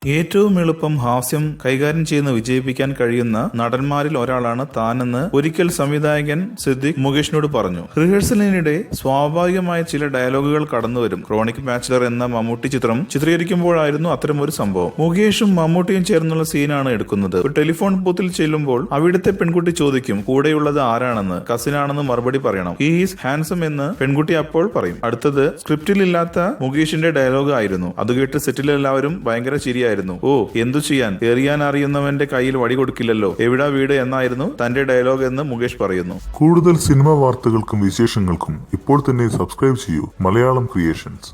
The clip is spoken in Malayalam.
ഏറ്റവും എളുപ്പം ഹാസ്യം കൈകാര്യം ചെയ്യുന്ന വിജയിപ്പിക്കാൻ കഴിയുന്ന നടന്മാരിൽ ഒരാളാണ് താനെന്ന് ഒരിക്കൽ സംവിധായകൻ സിദ്ദിഖ് മുകേഷിനോട് പറഞ്ഞു. റിഹേഴ്സലിനിടെ സ്വാഭാവികമായ ചില ഡയലോഗുകൾ കടന്നുവരും. ക്രോണിക് ബാച്ചിലർ എന്ന മമ്മൂട്ടി ചിത്രം ചിത്രീകരിക്കുമ്പോഴായിരുന്നു അത്തരമൊരു സംഭവം. മുകേഷും മമ്മൂട്ടിയും ചേർന്നുള്ള സീനാണ് എടുക്കുന്നത്. ഒരു ടെലിഫോൺ ബൂത്തിൽ ചെല്ലുമ്പോൾ അവിടുത്തെ പെൺകുട്ടി ചോദിക്കും, കൂടെയുള്ളത് ആരാണെന്ന്. കസിനാണെന്ന് മറുപടി പറയണം. ഹി ഈസ് ഹാൻസം എന്ന് പെൺകുട്ടി അപ്പോൾ പറയും. അടുത്തത് സ്ക്രിപ്റ്റിലില്ലാത്ത മുകേഷിന്റെ ഡയലോഗ് ആയിരുന്നു. അത് കേട്ട് സെറ്റിലെല്ലാവരും ഭയങ്കര ചിരിയായിരുന്നു. ഓ, എന്തു ചെയ്യാൻ, എറിയാൻ അറിയുന്നവന്റെ കയ്യിൽ വടി കൊടുക്കില്ലല്ലോ, എവിടാ വീട് എന്നായിരുന്നു തന്റെ ഡയലോഗ് എന്ന് മുകേഷ് പറയുന്നു. കൂടുതൽ സിനിമാ വാർത്തകൾക്കും വിശേഷങ്ങൾക്കും ഇപ്പോൾ തന്നെ സബ്സ്ക്രൈബ് ചെയ്യൂ മലയാളം ക്രിയേഷൻസ്.